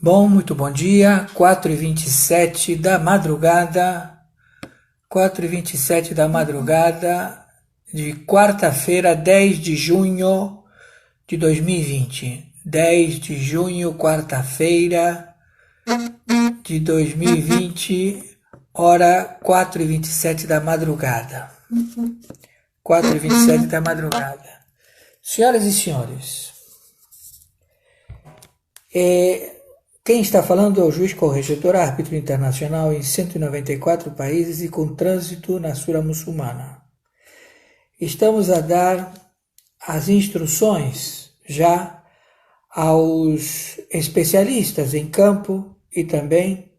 Muito bom dia, 4h27 da madrugada, 4h27 da madrugada de quarta-feira, 10 de junho de 2020. 10 de junho, quarta-feira de 2020, hora 4h27 da madrugada. 4h27 da madrugada. Senhoras e senhores, quem está falando é o juiz corregedor, árbitro internacional em 194 países e com trânsito na Sura Muçulmana. Estamos a dar as instruções já aos especialistas em campo e também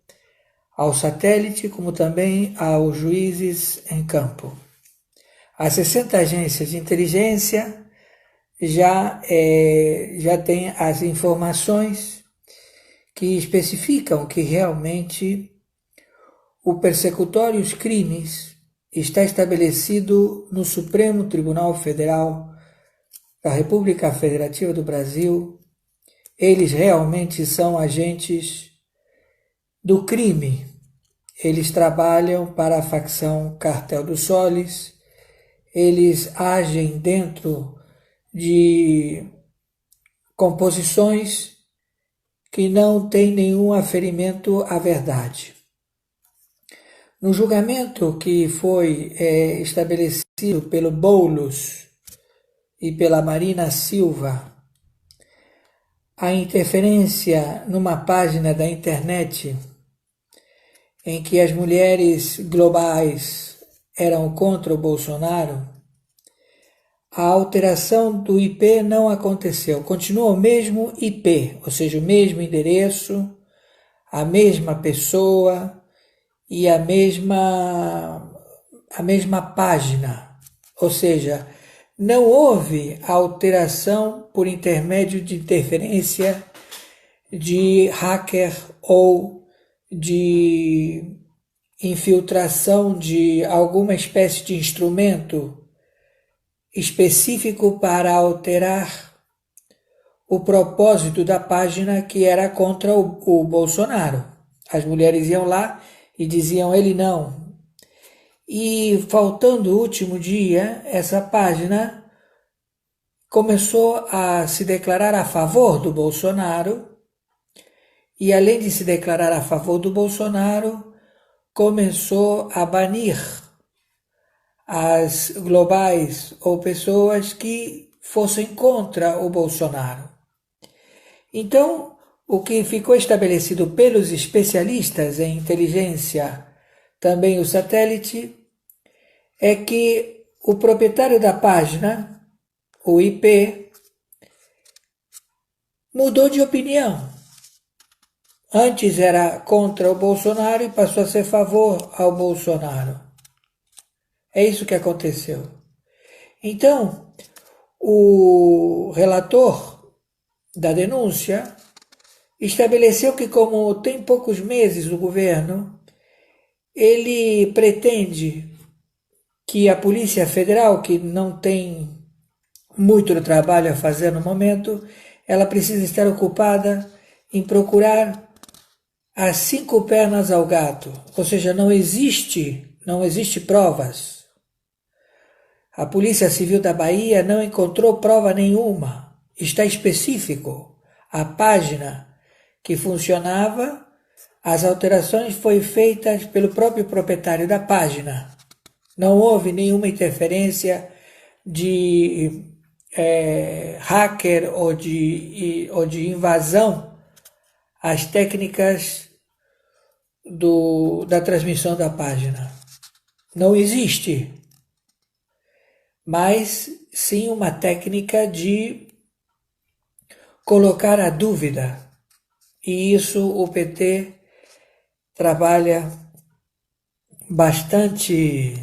ao satélite, como também aos juízes em campo. As 60 agências de inteligência já têm as informações que especificam que realmente o persecutório aos crimes está estabelecido no Supremo Tribunal Federal da República Federativa do Brasil. Eles realmente são agentes do crime. Eles trabalham para a facção Cartel do Solis, eles agem dentro de composições que não têm nenhum aferimento à verdade. No julgamento que foi estabelecido pelo Boulos e pela Marina Silva, a interferência numa página da internet em que as mulheres globais eram contra o Bolsonaro, a alteração do IP não aconteceu. Continua o mesmo IP, ou seja, o mesmo endereço, a mesma pessoa e a mesma página. Ou seja, não houve alteração por intermédio de interferência de hacker ou de infiltração de alguma espécie de instrumento específico para alterar o propósito da página, que era contra o Bolsonaro. As mulheres iam lá e diziam ele não. E faltando o último dia, essa página começou a se declarar a favor do Bolsonaro e, além de se declarar a favor do Bolsonaro, começou a banir as globais ou pessoas que fossem contra o Bolsonaro. Então, o que ficou estabelecido pelos especialistas em inteligência, também o satélite, é que o proprietário da página, o IP, mudou de opinião. Antes era contra o Bolsonaro e passou a ser a favor ao Bolsonaro. É isso que aconteceu. Então, o relator da denúncia estabeleceu que, como tem poucos meses o governo, ele pretende que a Polícia Federal, que não tem muito trabalho a fazer no momento, ela precisa estar ocupada em procurar as 5 pernas ao gato, ou seja, não existe provas. A Polícia Civil da Bahia não encontrou prova nenhuma. Está específico. A página que funcionava, as alterações foram feitas pelo próprio proprietário da página. Não houve nenhuma interferência de hacker ou de invasão às técnicas da transmissão da página. Não existe. Mas sim uma técnica de colocar a dúvida. E isso o PT trabalha bastante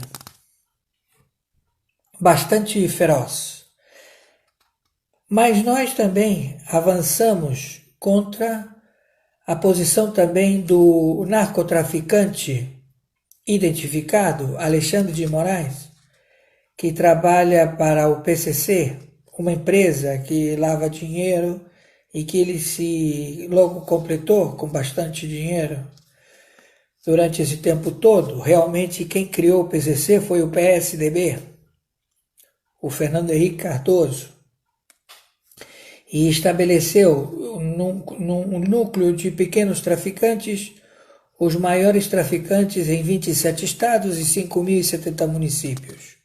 feroz. Mas nós também avançamos contra a posição também do narcotraficante identificado, Alexandre de Moraes, que trabalha para o PCC, uma empresa que lava dinheiro e que ele se logo completou com bastante dinheiro durante esse tempo todo. Realmente quem criou o PCC foi o PSDB, o Fernando Henrique Cardoso, e estabeleceu num núcleo de pequenos traficantes os maiores traficantes em 27 estados e 5.070 municípios.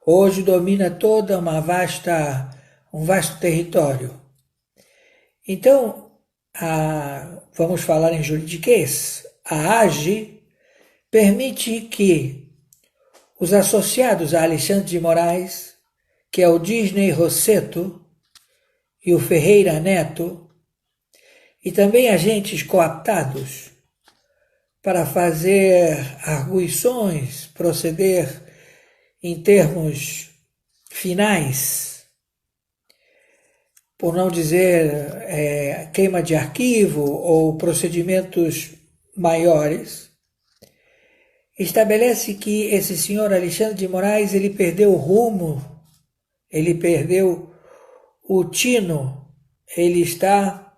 Hoje domina toda um vasto território. Então, vamos falar em juridiquês, a AGE permite que os associados a Alexandre de Moraes, que é o Disney Rosseto e o Ferreira Neto, e também agentes coaptados para fazer arguições, proceder em termos finais, por não dizer queima de arquivo ou procedimentos maiores, estabelece que esse senhor Alexandre de Moraes ele perdeu o rumo, ele perdeu o tino, ele está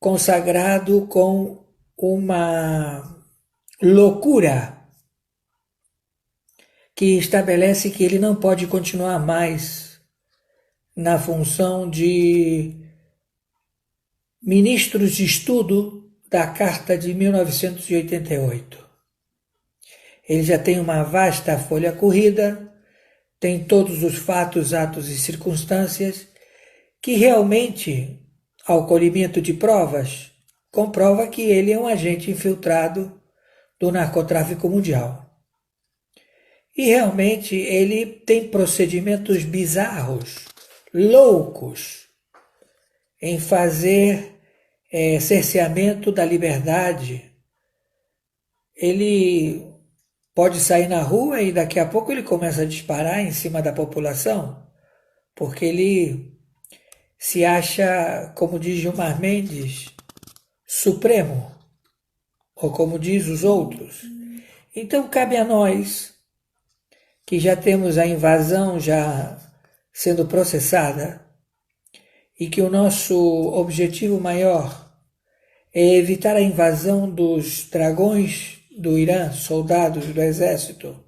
consagrado com uma loucura que estabelece que ele não pode continuar mais na função de ministros de estudo da Carta de 1988. Ele já tem uma vasta folha corrida, tem todos os fatos, atos e circunstâncias que realmente, ao colhimento de provas, comprova que ele é um agente infiltrado do narcotráfico mundial. E realmente ele tem procedimentos bizarros, loucos, em fazer cerceamento da liberdade. Ele pode sair na rua e daqui a pouco ele começa a disparar em cima da população, porque ele se acha, como diz Gilmar Mendes, supremo, ou como diz os outros. Então cabe a nós, que já temos a invasão já sendo processada, e que o nosso objetivo maior é evitar a invasão dos dragões do Irã, soldados do exército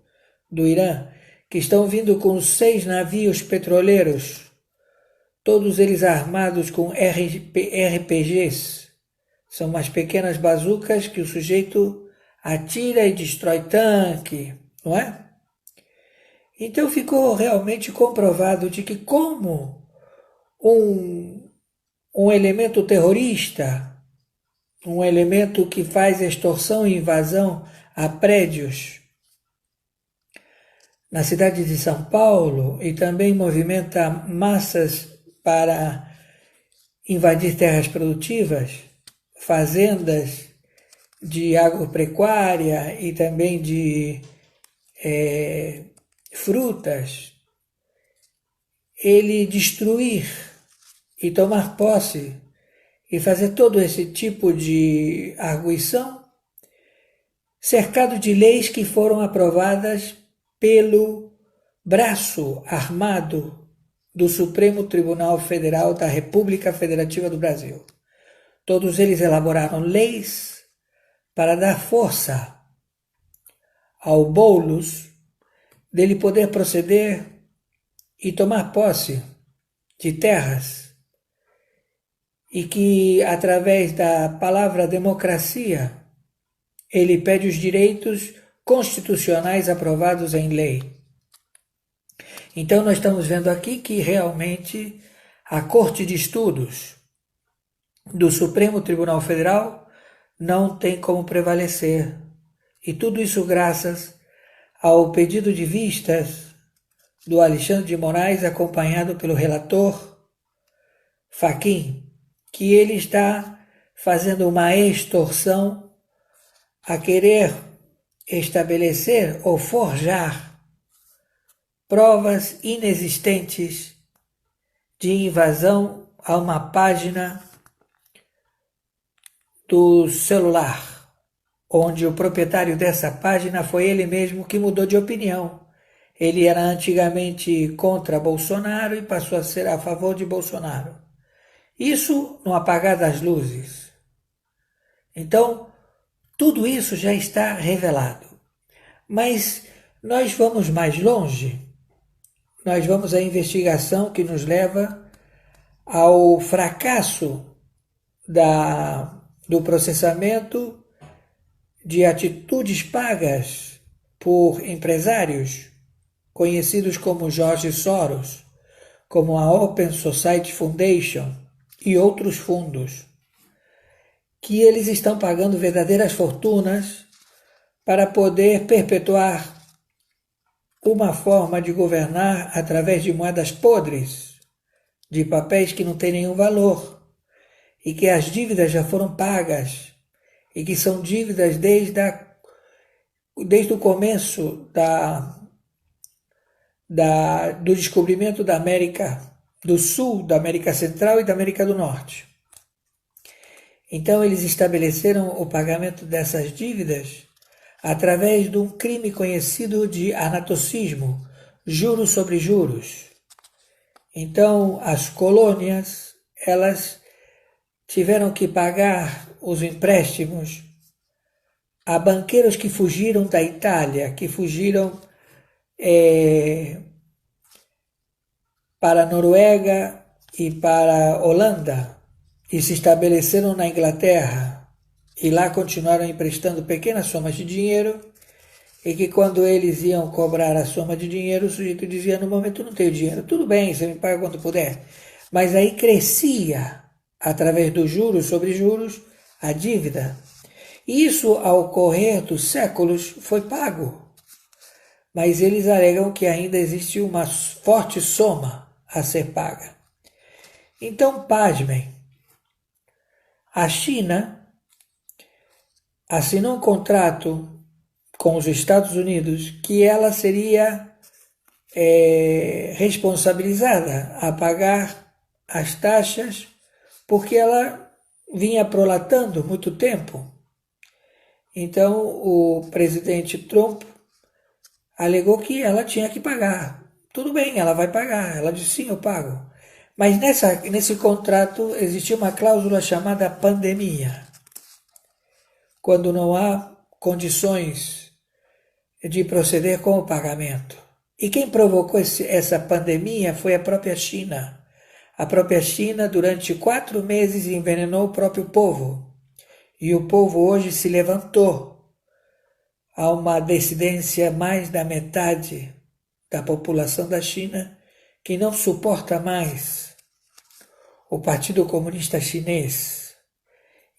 do Irã, que estão vindo com 6 navios petroleiros, todos eles armados com RPGs, são umas pequenas bazucas que o sujeito atira e destrói tanque, não é? Então ficou realmente comprovado de que como um elemento terrorista, um elemento que faz extorsão e invasão a prédios na cidade de São Paulo e também movimenta massas para invadir terras produtivas, fazendas de agropecuária e também de frutas, ele destruir e tomar posse e fazer todo esse tipo de arguição, cercado de leis que foram aprovadas pelo braço armado do Supremo Tribunal Federal da República Federativa do Brasil. Todos eles elaboraram leis para dar força ao Boulos dele poder proceder e tomar posse de terras e que, através da palavra democracia, ele pede os direitos constitucionais aprovados em lei. Então nós estamos vendo aqui que realmente a Corte de Estudos do Supremo Tribunal Federal não tem como prevalecer. E tudo isso graças ao pedido de vistas do Alexandre de Moraes, acompanhado pelo relator Fachin, que ele está fazendo uma extorsão a querer estabelecer ou forjar provas inexistentes de invasão a uma página do celular, onde o proprietário dessa página foi ele mesmo que mudou de opinião. Ele era antigamente contra Bolsonaro e passou a ser a favor de Bolsonaro. Isso no apagar das luzes. Então, tudo isso já está revelado. Mas nós vamos mais longe. Nós vamos à investigação que nos leva ao fracasso do processamento de atitudes pagas por empresários conhecidos como George Soros, como a Open Society Foundation e outros fundos, que eles estão pagando verdadeiras fortunas para poder perpetuar uma forma de governar através de moedas podres, de papéis que não têm nenhum valor, e que as dívidas já foram pagas, e que são dívidas desde o começo do descobrimento da América do Sul, da América Central e da América do Norte. Então eles estabeleceram o pagamento dessas dívidas através de um crime conhecido de anatocismo, juros sobre juros. Então as colônias, elas tiveram que pagar os empréstimos a banqueiros que fugiram da Itália, que fugiram para a Noruega e para a Holanda e se estabeleceram na Inglaterra e lá continuaram emprestando pequenas somas de dinheiro e que quando eles iam cobrar a soma de dinheiro, o sujeito dizia, no momento não tenho dinheiro, tudo bem, você me paga quando puder. Mas aí crescia, através dos juros sobre juros, a dívida. E isso, ao correr dos séculos, foi pago. Mas eles alegam que ainda existe uma forte soma a ser paga. Então, pasmem, a China assinou um contrato com os Estados Unidos que ela seria responsabilizada a pagar as taxas porque ela vinha prolatando muito tempo. Então o presidente Trump alegou que ela tinha que pagar. Tudo bem, ela vai pagar. Ela disse, sim, eu pago. Mas nesse contrato existia uma cláusula chamada pandemia. Quando não há condições de proceder com o pagamento. E quem provocou essa pandemia foi a própria China. A própria China, durante 4 meses, envenenou o próprio povo. E o povo hoje se levantou. Há uma dissidência mais da metade da população da China que não suporta mais o Partido Comunista Chinês.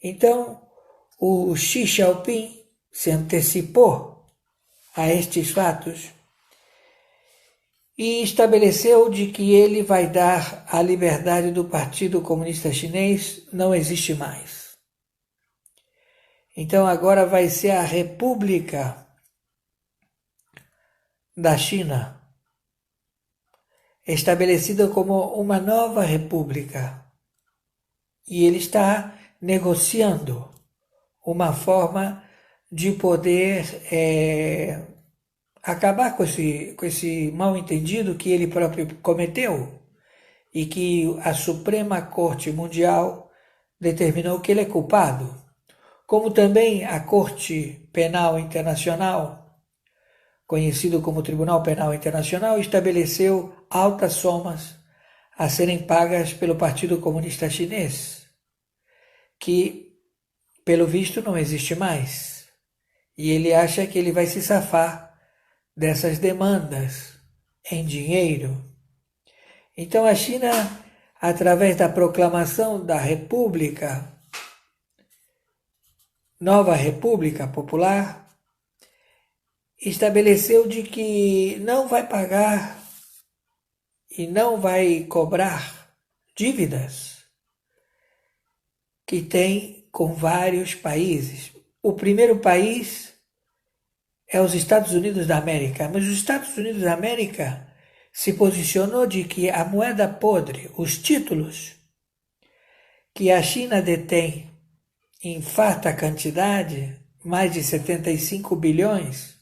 Então, o Xi Jinping se antecipou a estes fatos e estabeleceu de que ele vai dar a liberdade do Partido Comunista Chinês, não existe mais. Então agora vai ser a República da China, estabelecida como uma nova república. E ele está negociando uma forma de poder acabar com esse mal-entendido que ele próprio cometeu e que a Suprema Corte Mundial determinou que ele é culpado. Como também a Corte Penal Internacional, conhecido como Tribunal Penal Internacional, estabeleceu altas somas a serem pagas pelo Partido Comunista Chinês, que, pelo visto, não existe mais. E ele acha que ele vai se safar dessas demandas em dinheiro. Então a China, através da proclamação da República, Nova República Popular, estabeleceu de que não vai pagar e não vai cobrar dívidas que tem com vários países. O primeiro país é os Estados Unidos da América, mas os Estados Unidos da América se posicionou de que a moeda podre, os títulos que a China detém em farta quantidade, mais de 75 bilhões,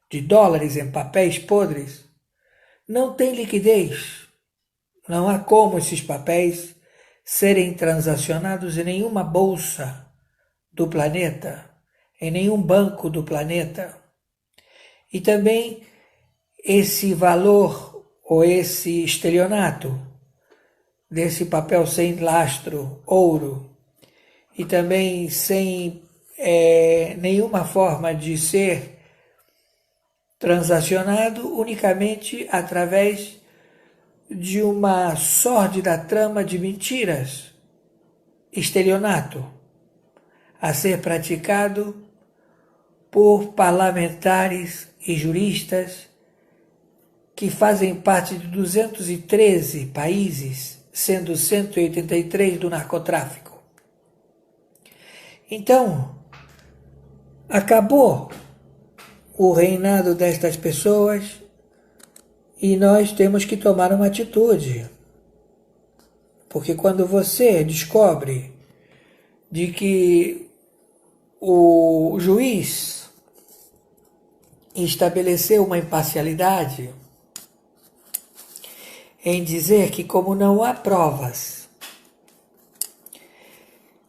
de dólares em papéis podres, não tem liquidez. Não há como esses papéis serem transacionados em nenhuma bolsa do planeta, em nenhum banco do planeta. E também esse valor ou esse estelionato desse papel sem lastro, ouro, e também sem nenhuma forma de ser transacionado unicamente através de uma sórdida trama de mentiras, estelionato, a ser praticado por parlamentares e juristas que fazem parte de 213 países, sendo 183 do narcotráfico. Então, acabou o reinado destas pessoas e nós temos que tomar uma atitude. Porque quando você descobre de que o juiz estabeleceu uma imparcialidade em dizer que, como não há provas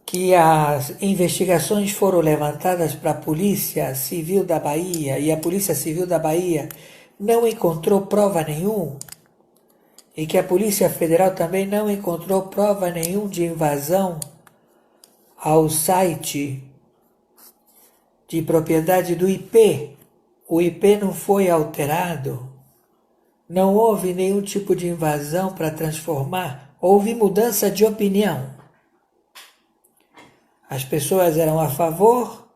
que as investigações foram levantadas para a Polícia Civil da Bahia e a Polícia Civil da Bahia não encontrou prova nenhuma, e que a Polícia Federal também não encontrou prova nenhuma de invasão ao site de propriedade do IP. O IP não foi alterado, não houve nenhum tipo de invasão para transformar, houve mudança de opinião. As pessoas eram a favor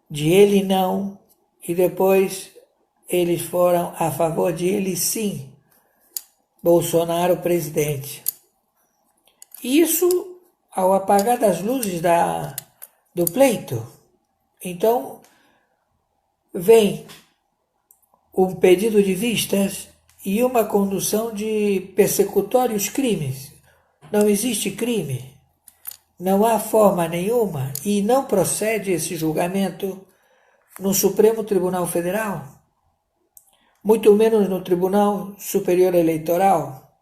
de ele não, e depois eles foram a favor de ele sim, Bolsonaro presidente. Isso ao apagar das luzes do pleito. Então, vem um pedido de vistas e uma condução de persecutórios crimes. Não existe crime. Não há forma nenhuma e não procede esse julgamento no Supremo Tribunal Federal, muito menos no Tribunal Superior Eleitoral,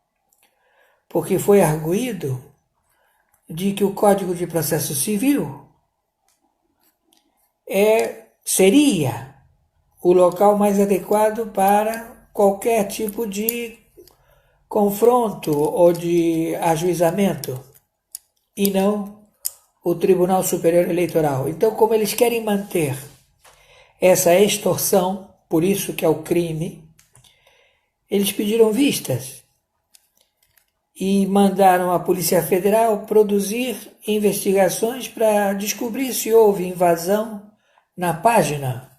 porque foi arguído de que o Código de Processo Civil seria o local mais adequado para qualquer tipo de confronto ou de ajuizamento, e não o Tribunal Superior Eleitoral. Então, como eles querem manter essa extorsão, por isso que é o crime, eles pediram vistas e mandaram a Polícia Federal produzir investigações para descobrir se houve invasão na página,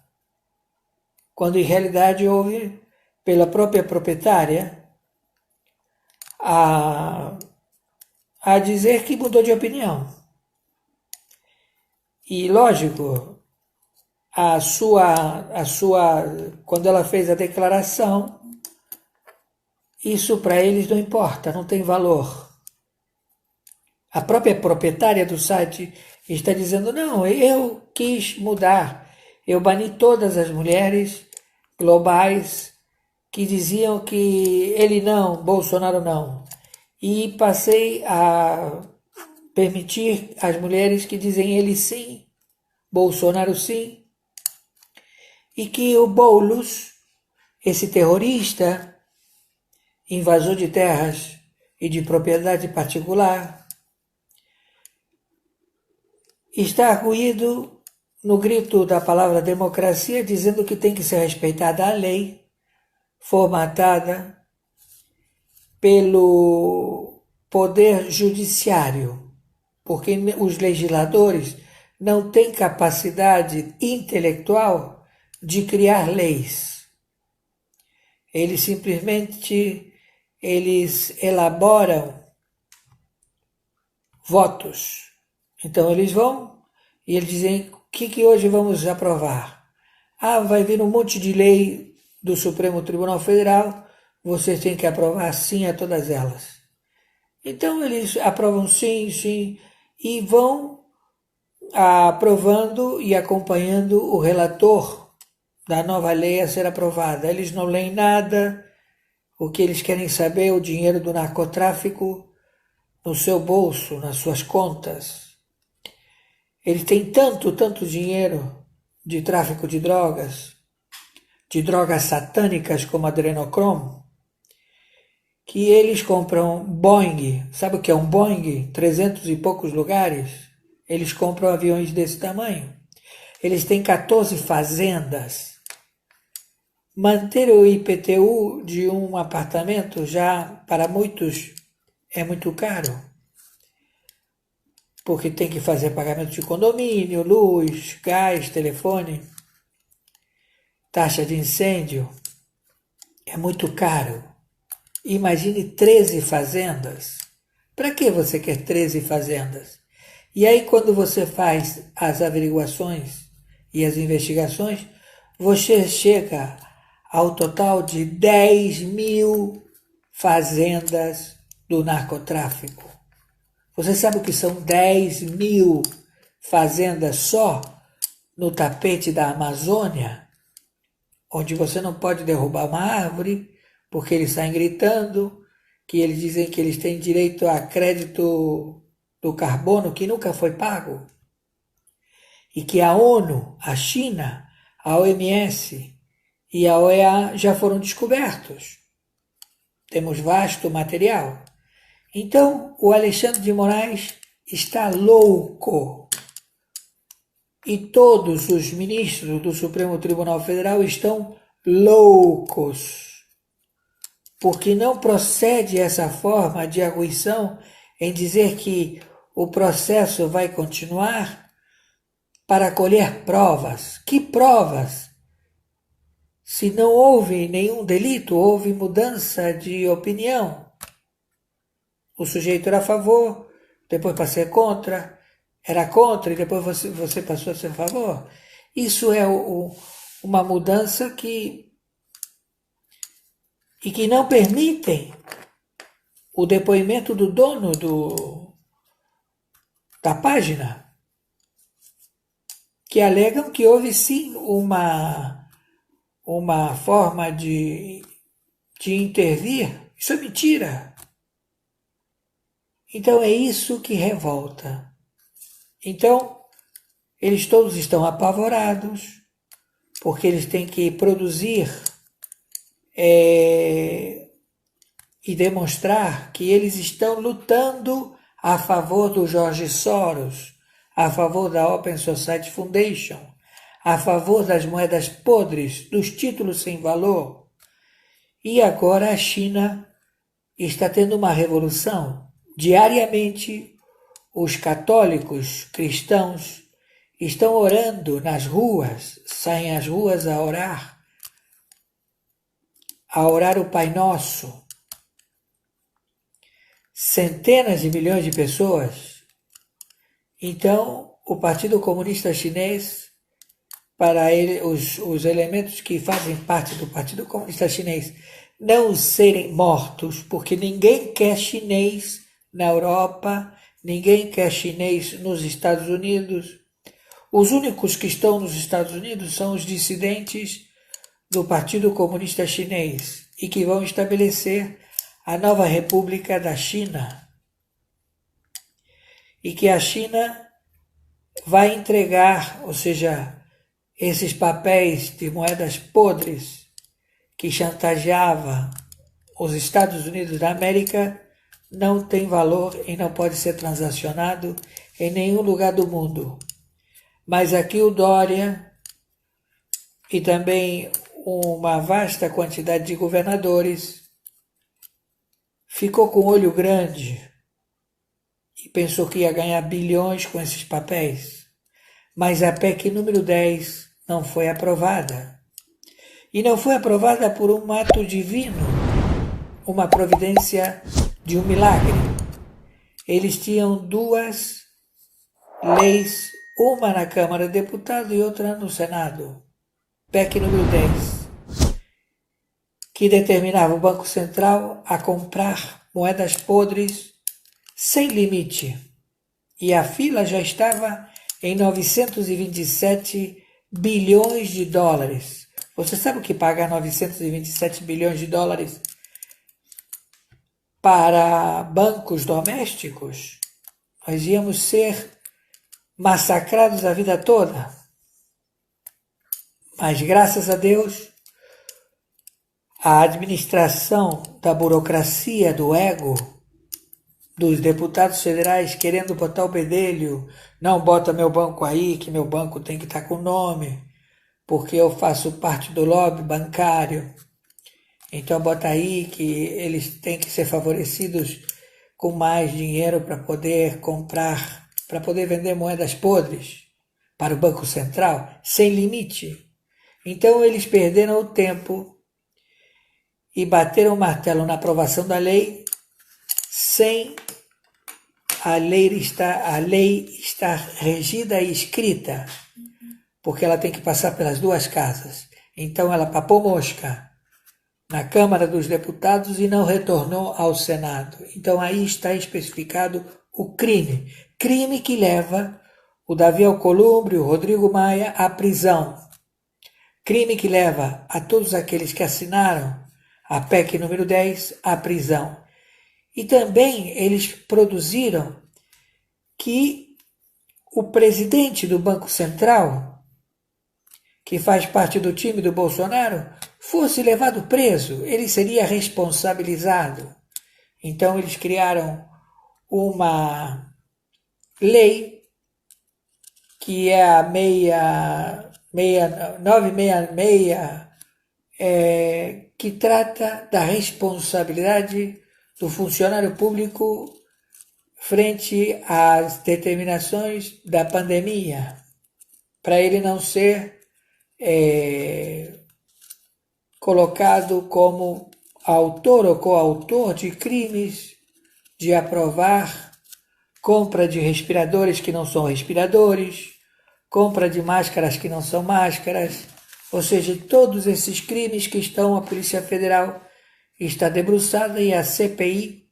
quando em realidade houve, pela própria proprietária, a dizer que mudou de opinião. E lógico, quando ela fez a declaração, isso para eles não importa, não tem valor. A própria proprietária do site está dizendo, não, eu quis mudar, eu bani todas as mulheres globais que diziam que ele não, Bolsonaro não. E passei a permitir as mulheres que dizem ele sim, Bolsonaro sim, e que o Boulos, esse terrorista, invasor de terras e de propriedade particular, está arguído no grito da palavra democracia, dizendo que tem que ser respeitada a lei, formatada pelo poder judiciário, porque os legisladores não têm capacidade intelectual de criar leis. Eles simplesmente elaboram votos. Então eles vão e eles dizem, o que hoje vamos aprovar? Vai vir um monte de lei do Supremo Tribunal Federal, vocês têm que aprovar sim a todas elas. Então eles aprovam sim, sim, e vão aprovando e acompanhando o relator da nova lei a ser aprovada. Eles não leem nada, o que eles querem saber é o dinheiro do narcotráfico no seu bolso, nas suas contas. Eles têm tanto dinheiro de tráfico de drogas satânicas como adrenocromo, que eles compram Boeing. Sabe o que é um Boeing? 300 e poucos lugares. Eles compram aviões desse tamanho. Eles têm 14 fazendas. Manter o IPTU de um apartamento já, para muitos, é muito caro. Porque tem que fazer pagamento de condomínio, luz, gás, telefone, taxa de incêndio. É muito caro. Imagine 13 fazendas. Para que você quer 13 fazendas? E aí, quando você faz as averiguações e as investigações, você chega ao total de 10.000 fazendas do narcotráfico. Você sabe o que são 10.000 fazendas só no tapete da Amazônia, onde você não pode derrubar uma árvore, porque eles saem gritando, que eles dizem que eles têm direito a crédito do carbono que nunca foi pago, e que a ONU, a China, a OMS e a OEA já foram descobertos. Temos vasto material. Então, o Alexandre de Moraes está louco. E todos os ministros do Supremo Tribunal Federal estão loucos. Porque não procede essa forma de arguição em dizer que o processo vai continuar para colher provas. Que provas? Se não houve nenhum delito, houve mudança de opinião. O sujeito era a favor, depois passei contra, era contra e depois você passou a ser a favor. Isso é uma mudança que não permitem o depoimento do dono da página, que alegam que houve sim uma forma de intervir. Isso é mentira. Então é isso que revolta. Então, eles todos estão apavorados, porque eles têm que produzir e demonstrar que eles estão lutando a favor do George Soros, a favor da Open Society Foundation, a favor das moedas podres, dos títulos sem valor. E agora a China está tendo uma revolução. Diariamente, os católicos cristãos estão orando nas ruas, saem às ruas a orar o Pai Nosso. Centenas de milhões de pessoas. Então, o Partido Comunista Chinês, para ele, os elementos que fazem parte do Partido Comunista Chinês não serem mortos, porque ninguém quer chinês na Europa, ninguém quer chinês nos Estados Unidos. Os únicos que estão nos Estados Unidos são os dissidentes do Partido Comunista Chinês e que vão estabelecer a nova República da China. E que a China vai entregar, ou seja, esses papéis de moedas podres que chantageava os Estados Unidos da América não tem valor e não pode ser transacionado em nenhum lugar do mundo. Mas aqui o Dória e também uma vasta quantidade de governadores ficou com o olho grande e pensou que ia ganhar bilhões com esses papéis. Mas a PEC número 10 não foi aprovada. E não foi aprovada por um ato divino, uma providência de um milagre. Eles tinham duas leis, uma na Câmara de Deputados e outra no Senado. PEC número 10, que determinava o Banco Central a comprar moedas podres sem limite. E a fila já estava em 927 bilhões de dólares. Você sabe o que pagar 927 bilhões de dólares para bancos domésticos? Nós íamos ser massacrados a vida toda. Mas graças a Deus, a administração da burocracia, do ego, dos deputados federais querendo botar o bedelho, não bota meu banco aí, que meu banco tem que estar com nome, porque eu faço parte do lobby bancário. Então bota aí que eles têm que ser favorecidos com mais dinheiro para poder comprar, para poder vender moedas podres para o Banco Central, sem limite. Então eles perderam o tempo e bateram o martelo na aprovação da lei sem a lei estar regida e escrita, porque ela tem que passar pelas duas casas. Então ela papou mosca na Câmara dos Deputados e não retornou ao Senado. Então aí está especificado o crime. Crime que leva o Davi Alcolumbre, o Rodrigo Maia à prisão. Crime que leva a todos aqueles que assinaram a PEC número 10 à prisão. E também eles produziram que o presidente do Banco Central, que faz parte do time do Bolsonaro, fosse levado preso, ele seria responsabilizado. Então eles criaram uma lei que é a 966, que trata da responsabilidade do funcionário público frente às determinações da pandemia, para ele não ser colocado como autor ou coautor de crimes, de aprovar compra de respiradores que não são respiradores, compra de máscaras que não são máscaras, ou seja, todos esses crimes que estão, a Polícia Federal está debruçada e a CPI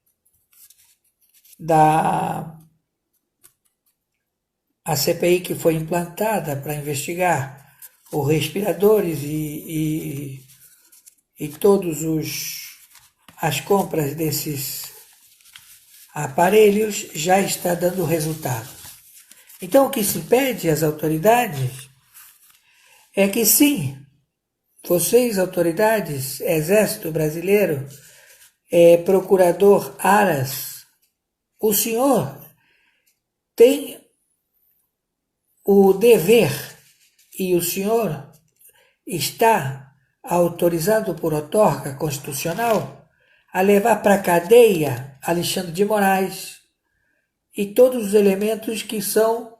que foi implantada para investigar os respiradores e todos as compras desses aparelhos já está dando resultado. Então o que se pede às autoridades é que sim, vocês autoridades, Exército Brasileiro, Procurador Aras, o senhor tem o dever e o senhor está autorizado por outorga constitucional a levar para a cadeia Alexandre de Moraes e todos os elementos que são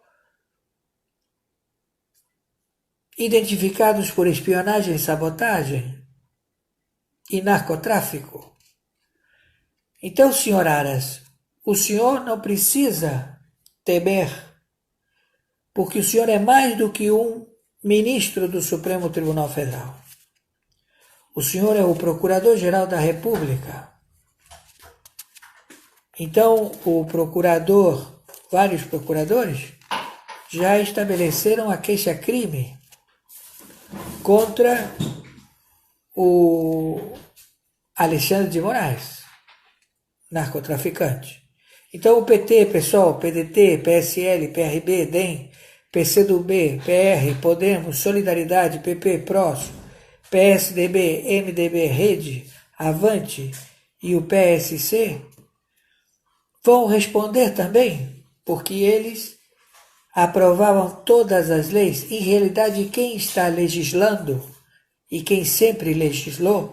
identificados por espionagem, sabotagem e narcotráfico. Então, senhor Aras, o senhor não precisa temer, porque o senhor é mais do que um ministro do Supremo Tribunal Federal. O senhor é o Procurador-Geral da República. Então, o procurador, vários procuradores, já estabeleceram a queixa-crime contra o Alexandre de Moraes, narcotraficante. Então o PT, PSOL, PDT, PSL, PRB, DEM, PCdoB, PR, Podemos, Solidariedade, PP, PROS, PSDB, MDB, Rede, Avante e o PSC vão responder também, porque eles aprovavam todas as leis. Em realidade, quem está legislando e quem sempre legislou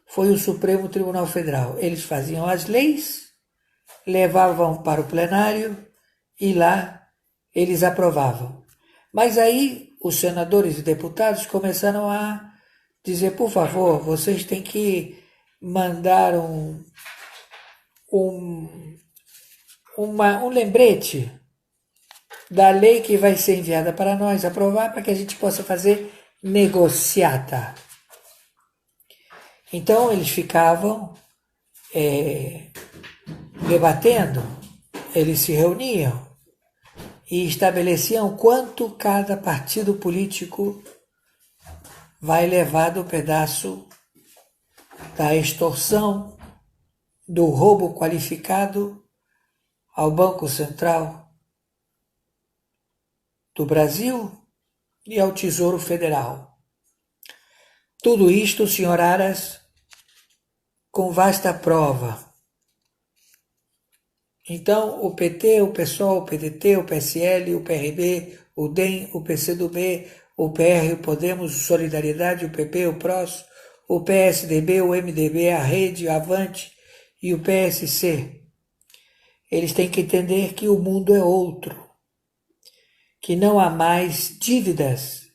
foi o Supremo Tribunal Federal. Eles faziam as leis, levavam para o plenário e lá eles aprovavam. Mas aí os senadores e deputados começaram a dizer, por favor, vocês têm que mandar um lembrete da lei que vai ser enviada para nós aprovar, para que a gente possa fazer negociata. Então eles ficavam debatendo, eles se reuniam e estabeleciam quanto cada partido político vai levar do pedaço da extorsão, do roubo qualificado ao Banco Central do Brasil e ao Tesouro Federal. Tudo isto, senhor Aras, com vasta prova. Então, o PT, o PSOL, o PDT, o PSL, o PRB, o DEM, o PCdoB, o PR, o Podemos, o Solidariedade, o PP, o PROS, o PSDB, o MDB, a Rede, o Avante e o PSC. Eles têm que entender que o mundo é outro, que não há mais dívidas,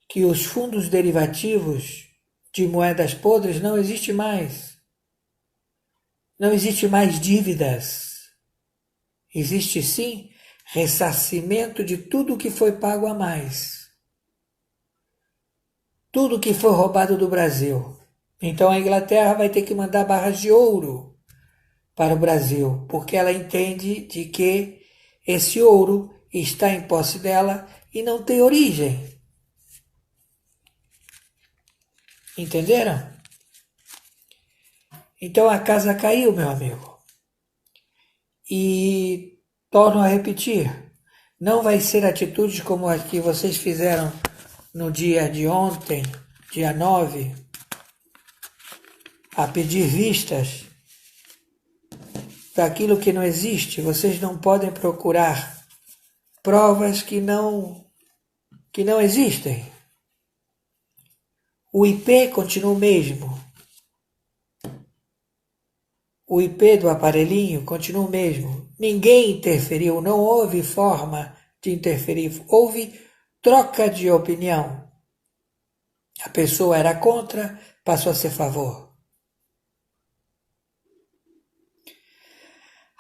que os fundos derivativos de moedas podres não existe mais. Não existe mais dívidas. Existe sim ressarcimento de tudo que foi pago a mais. Tudo que foi roubado do Brasil. Então a Inglaterra vai ter que mandar barras de ouro para o Brasil, porque ela entende de que esse ouro está em posse dela e não tem origem. Entenderam? Então a casa caiu, meu amigo. E torno a repetir, não vai ser atitudes como as que vocês fizeram no dia de ontem, dia 9, a pedir vistas daquilo que não existe. Vocês não podem procurar provas que não existem. O IP continua o mesmo. O IP do aparelhinho continua o mesmo. Ninguém interferiu, não houve forma de interferir. Houve troca de opinião. A pessoa era contra, passou a ser a favor.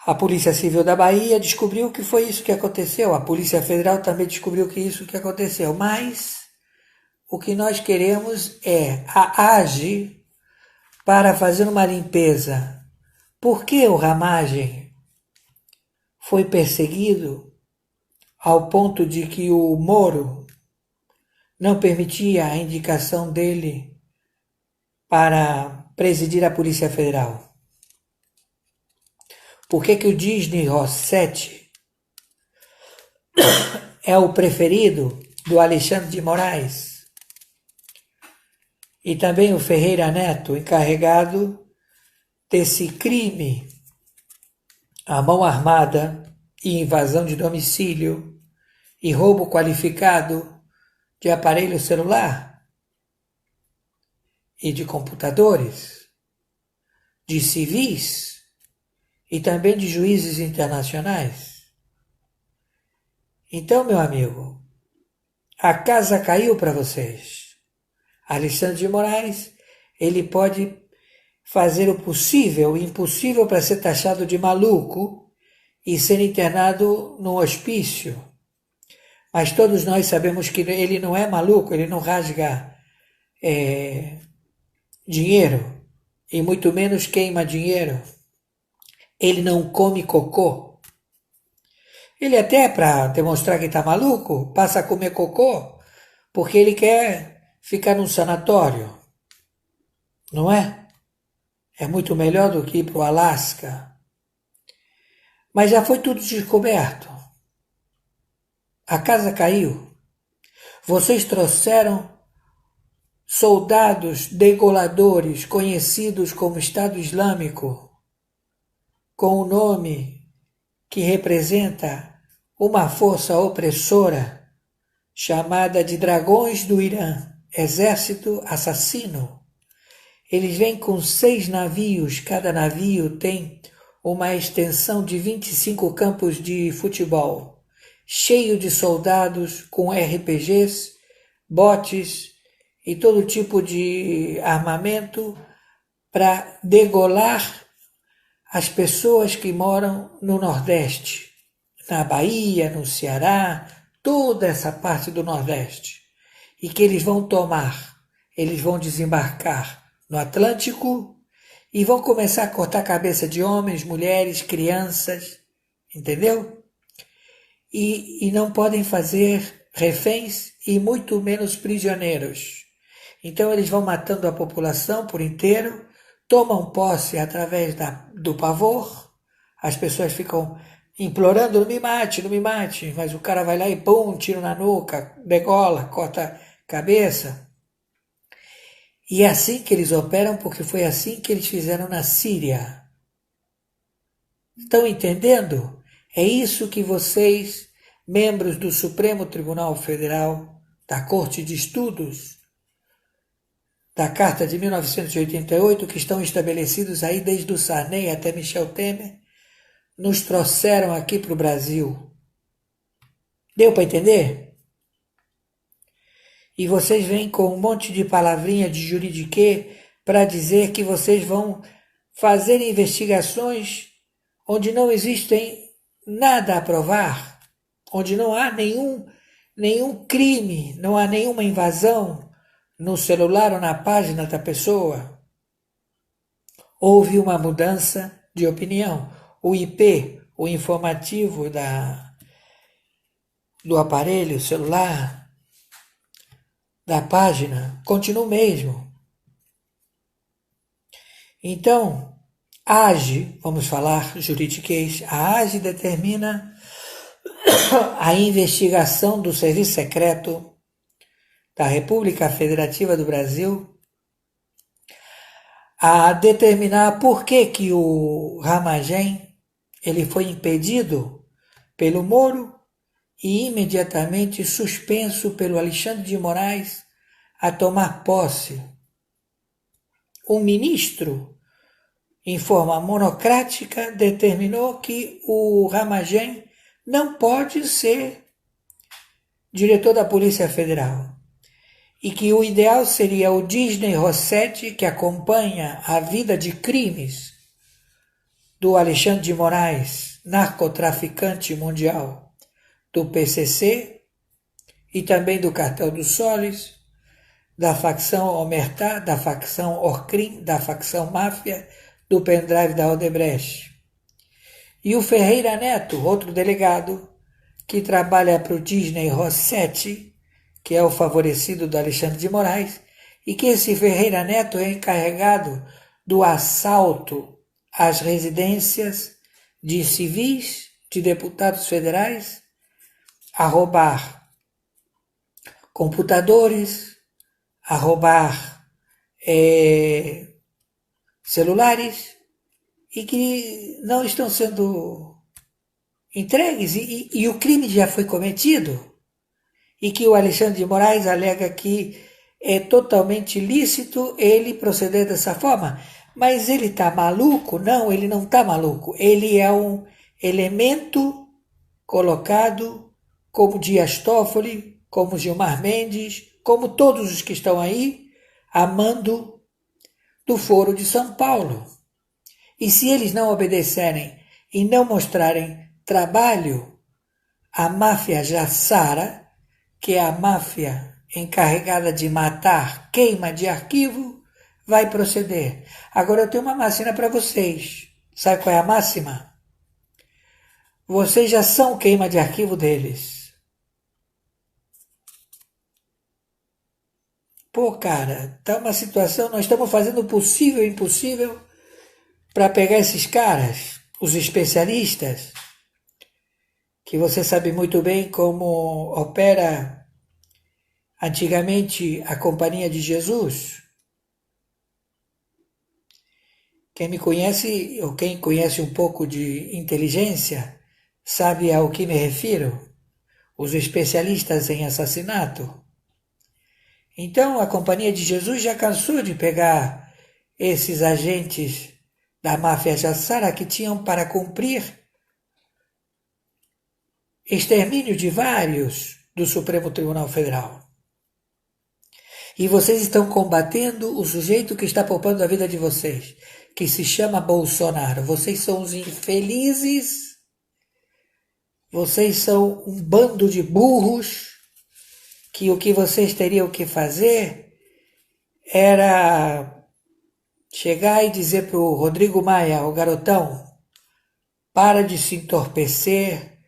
A Polícia Civil da Bahia descobriu que foi isso que aconteceu. A Polícia Federal também descobriu que isso que aconteceu. Mas o que nós queremos é a AGE para fazer uma limpeza. Por que o Ramagem foi perseguido ao ponto de que o Moro não permitia a indicação dele para presidir a Polícia Federal? Por que o Disney Rossetti é o preferido do Alexandre de Moraes? E também o Ferreira Neto, encarregado desse crime, a mão armada e invasão de domicílio e roubo qualificado de aparelho celular e de computadores, de civis e também de juízes internacionais. Então, meu amigo, a casa caiu para vocês. Alexandre de Moraes, ele pode fazer o possível e impossível para ser taxado de maluco e ser internado no hospício. Mas todos nós sabemos que ele não é maluco, ele não rasga dinheiro, e muito menos queima dinheiro. Ele não come cocô. Ele até, para demonstrar que está maluco, passa a comer cocô, porque ele quer ficar num sanatório. Não é? É muito melhor do que ir para o Alasca. Mas já foi tudo descoberto. A casa caiu. Vocês trouxeram soldados degoladores conhecidos como Estado Islâmico, com o nome que representa uma força opressora chamada de Dragões do Irã, Exército Assassino. Eles vêm com 6 navios, cada navio tem uma extensão de 25 campos de futebol, cheio de soldados com RPGs, botes e todo tipo de armamento para degolar as pessoas que moram no Nordeste, na Bahia, no Ceará, toda essa parte do Nordeste, e que eles vão eles vão desembarcar no Atlântico e vão começar a cortar a cabeça de homens, mulheres, crianças, entendeu? E não podem fazer reféns e muito menos prisioneiros. Então eles vão matando a população por inteiro, tomam posse através do pavor, as pessoas ficam implorando, não me mate, mas o cara vai lá e pum, tiro na nuca, degola, corta a cabeça. E é assim que eles operam, porque foi assim que eles fizeram na Síria. Estão entendendo? É isso que vocês, membros do Supremo Tribunal Federal, da Corte de Estudos, da Carta de 1988, que estão estabelecidos aí desde o Sarney até Michel Temer, nos trouxeram aqui para o Brasil. Deu para entender? E vocês vêm com um monte de palavrinha de juridiquê para dizer que vocês vão fazer investigações onde não existem nada a provar, onde não há nenhum crime, não há nenhuma invasão no celular ou na página da pessoa. Houve uma mudança de opinião. O IP, o informativo do aparelho celular, da página, continua o mesmo. Então, a AGE, vamos falar juridiquês, a AGE determina a investigação do Serviço Secreto da República Federativa do Brasil a determinar por que o Ramagem ele foi impedido pelo Moro e imediatamente suspenso pelo Alexandre de Moraes a tomar posse. Um ministro, em forma monocrática, determinou que o Ramagem não pode ser diretor da Polícia Federal e que o ideal seria o Disney Rossetti, que acompanha a vida de crimes do Alexandre de Moraes, narcotraficante mundial do PCC e também do Cartel dos Soles, da facção Omertá, da facção Orcrim, da facção Máfia, do pendrive da Odebrecht. E o Ferreira Neto, outro delegado, que trabalha para o Disney Rossetti, que é o favorecido do Alexandre de Moraes, e que esse Ferreira Neto é encarregado do assalto às residências de civis, de deputados federais, a roubar computadores, a roubar celulares e que não estão sendo entregues e o crime já foi cometido e que o Alexandre de Moraes alega que é totalmente lícito ele proceder dessa forma. Mas ele está maluco? Não, ele não está maluco. Ele é um elemento colocado como Dias Toffoli, como Gilmar Mendes, como todos os que estão aí, a mando do Foro de São Paulo. E se eles não obedecerem e não mostrarem trabalho, a máfia Jassara, que é a máfia encarregada de matar, queima de arquivo, vai proceder. Agora eu tenho uma máxima para vocês. Sabe qual é a máxima? Vocês já são queima de arquivo deles. Pô, cara, tá uma situação, nós estamos fazendo o possível e o impossível para pegar esses caras, os especialistas, que você sabe muito bem como opera antigamente a Companhia de Jesus. Quem me conhece, ou quem conhece um pouco de inteligência, sabe ao que me refiro? Os especialistas em assassinato. Então a Companhia de Jesus já cansou de pegar esses agentes da máfia Jassara que tinham para cumprir extermínio de vários do Supremo Tribunal Federal. E vocês estão combatendo o sujeito que está poupando a vida de vocês, que se chama Bolsonaro. Vocês são os infelizes, vocês são um bando de burros, que o que vocês teriam que fazer era chegar e dizer para o Rodrigo Maia, o garotão, para de se entorpecer,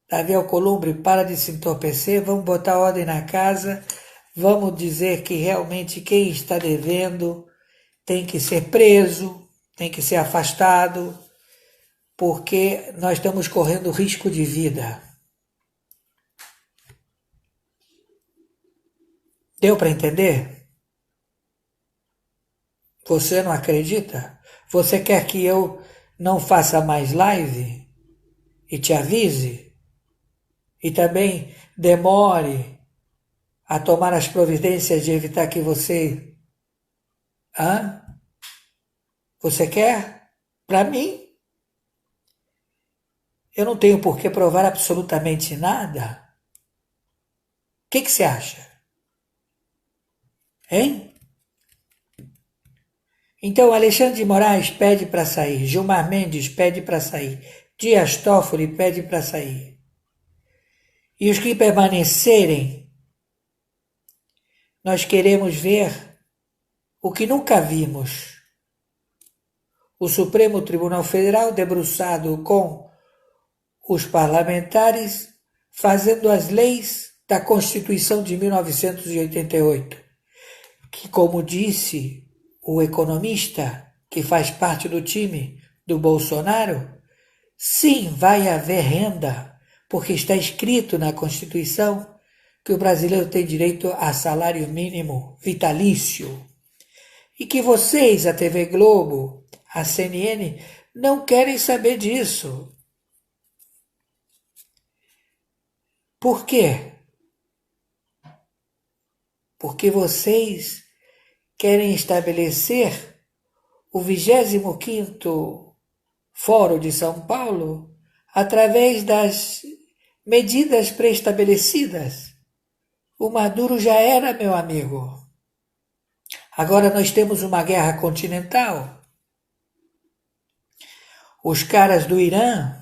Davi Alcolumbre, para de se entorpecer, vamos botar ordem na casa, vamos dizer que realmente quem está devendo tem que ser preso, tem que ser afastado, porque nós estamos correndo risco de vida. Deu para entender? Você não acredita? Você quer que eu não faça mais live e te avise? E também demore a tomar as providências de evitar que você... Hã? Você quer? Para mim, eu não tenho por que provar absolutamente nada. O que você acha? Hein? Então, Alexandre de Moraes pede para sair, Gilmar Mendes pede para sair, Dias Toffoli pede para sair. E os que permanecerem, nós queremos ver o que nunca vimos. O Supremo Tribunal Federal debruçado com os parlamentares fazendo as leis da Constituição de 1988, que, como disse o economista que faz parte do time do Bolsonaro, sim, vai haver renda, porque está escrito na Constituição que o brasileiro tem direito a salário mínimo vitalício. E que vocês, a TV Globo, a CNN, não querem saber disso. Por quê? Porque vocês querem estabelecer o 25º Fórum de São Paulo através das medidas pré-estabelecidas. O Maduro já era, meu amigo. Agora nós temos uma guerra continental. Os caras do Irã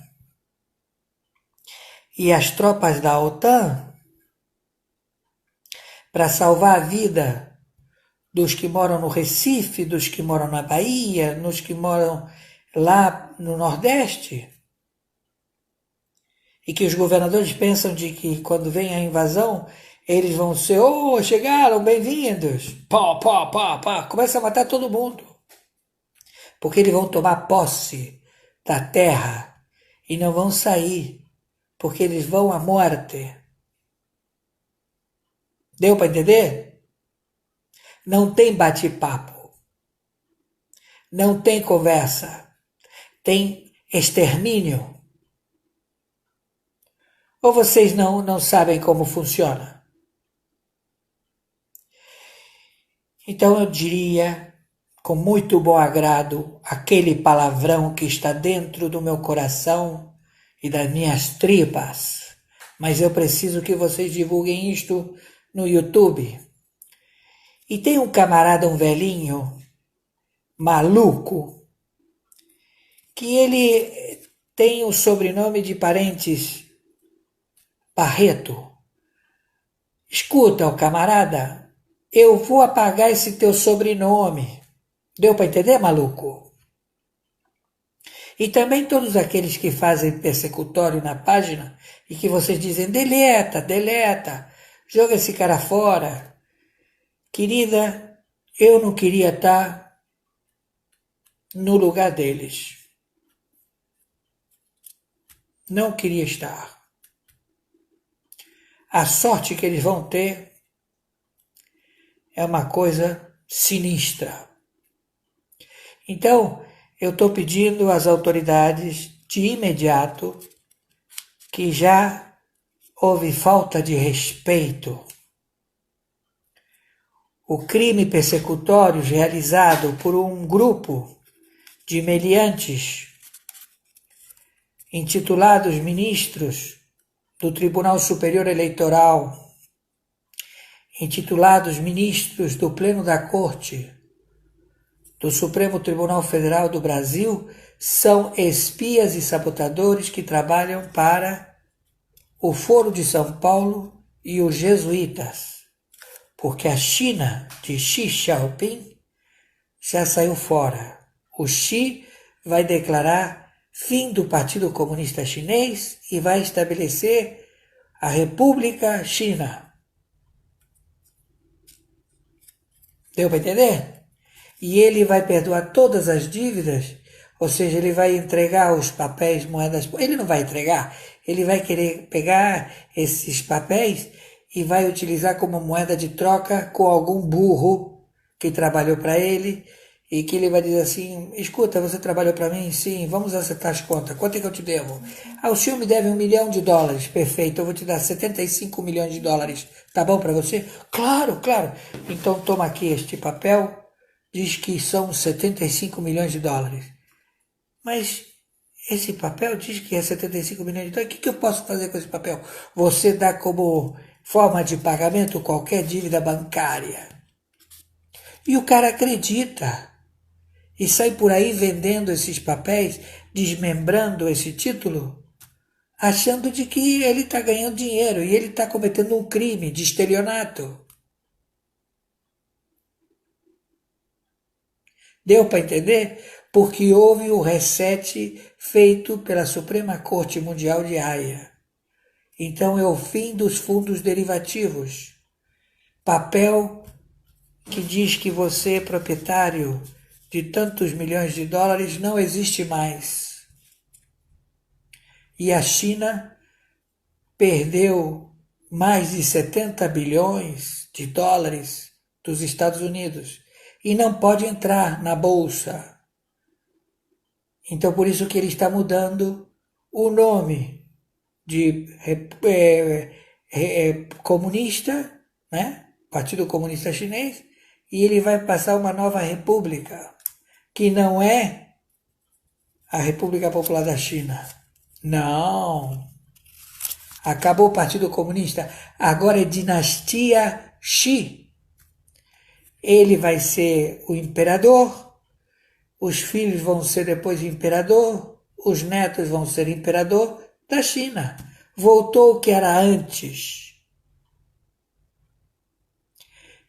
e as tropas da OTAN, para salvar a vida dos que moram no Recife, dos que moram na Bahia, dos que moram lá no Nordeste, e que os governadores pensam de que quando vem a invasão, eles vão ser, chegaram, bem-vindos, pá, pá, pá, pá, começa a matar todo mundo, porque eles vão tomar posse da terra e não vão sair, porque eles vão à morte. Deu para entender? Não tem bate-papo, não tem conversa, tem extermínio. Ou vocês não sabem como funciona? Então eu diria, com muito bom agrado, aquele palavrão que está dentro do meu coração e das minhas tripas. Mas eu preciso que vocês divulguem isto no YouTube. E tem um camarada, um velhinho, maluco, que ele tem o sobrenome de parentes Barreto. Escuta, o camarada, eu vou apagar esse teu sobrenome. Deu para entender, maluco? E também todos aqueles que fazem persecutório na página e que vocês dizem, deleta, deleta, joga esse cara fora. Querida, eu não queria estar no lugar deles. Não queria estar. A sorte que eles vão ter é uma coisa sinistra. Então, eu estou pedindo às autoridades de imediato que já houve falta de respeito. O crime persecutório realizado por um grupo de meliantes intitulados ministros do Tribunal Superior Eleitoral, intitulados ministros do Pleno da Corte, do Supremo Tribunal Federal do Brasil, são espias e sabotadores que trabalham para o Foro de São Paulo e os jesuítas, porque a China de Xi Jinping já saiu fora. O Xi vai declarar fim do Partido Comunista Chinês e vai estabelecer a República China. Deu para entender? E ele vai perdoar todas as dívidas, ou seja, ele vai entregar os papéis, moedas. Ele não vai entregar, ele vai querer pegar esses papéis e vai utilizar como moeda de troca com algum burro que trabalhou para ele e que ele vai dizer assim: escuta, você trabalhou para mim? Sim, vamos acertar as contas. Quanto é que eu te devo? Ah, o senhor me deve $1 milhão. Perfeito, eu vou te dar 75 milhões de dólares. Tá bom para você? Claro, claro. Então toma aqui este papel. Diz que são 75 milhões de dólares. Mas esse papel diz que é 75 milhões de dólares. O que eu posso fazer com esse papel? Você dá como forma de pagamento qualquer dívida bancária. E o cara acredita. E sai por aí vendendo esses papéis, desmembrando esse título, achando de que ele está ganhando dinheiro e ele está cometendo um crime de estelionato. Deu para entender? Porque houve o reset feito pela Suprema Corte Mundial de Haia. Então é o fim dos fundos derivativos. Papel que diz que você é proprietário de tantos milhões de dólares não existe mais. E a China perdeu mais de 70 bilhões de dólares dos Estados Unidos e não pode entrar na bolsa. Então por isso que ele está mudando o nome de comunista, né? Partido Comunista Chinês, e ele vai passar uma nova república, que não é a República Popular da China. Não. Acabou o Partido Comunista. Agora é dinastia Xi. Ele vai ser o imperador, os filhos vão ser depois imperador, os netos vão ser imperador da China. Voltou o que era antes.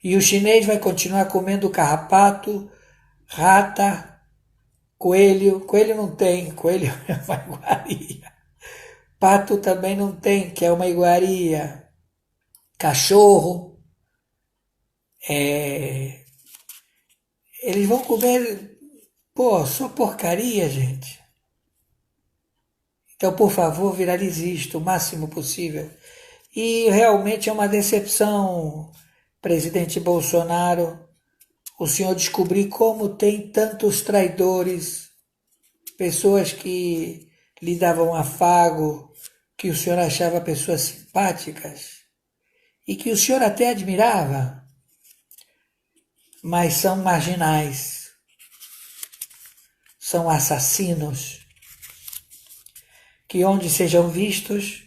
E o chinês vai continuar comendo carrapato, rata, coelho. Coelho não tem, coelho é uma iguaria. Pato também não tem, que é uma iguaria. Cachorro. Eles vão comer, só porcaria, gente. Então, por favor, viralize isto o máximo possível. E realmente é uma decepção, presidente Bolsonaro, o senhor descobrir como tem tantos traidores, pessoas que lhe davam afago, que o senhor achava pessoas simpáticas e que o senhor até admirava, mas são marginais, são assassinos, que onde sejam vistos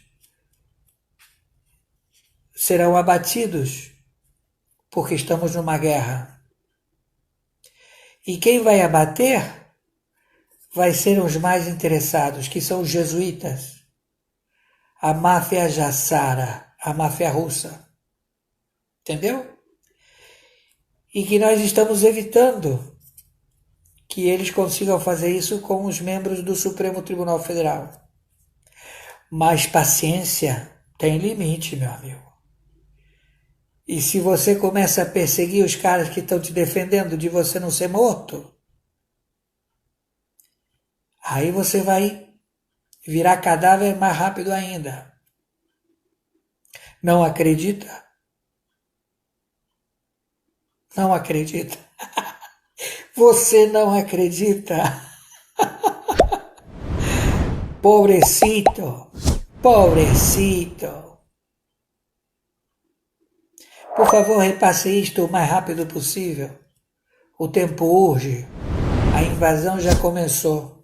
serão abatidos, porque estamos numa guerra. E quem vai abater vai ser os mais interessados, que são os jesuítas, a máfia jassara, a máfia russa. Entendeu? E que nós estamos evitando que eles consigam fazer isso com os membros do Supremo Tribunal Federal. Mas paciência tem limite, meu amigo. E se você começa a perseguir os caras que estão te defendendo de você não ser morto, aí você vai virar cadáver mais rápido ainda. Não acredita? Não acredita? Você não acredita? Pobrecito, pobrecito. Por favor, repasse isto o mais rápido possível. O tempo urge. A invasão já começou.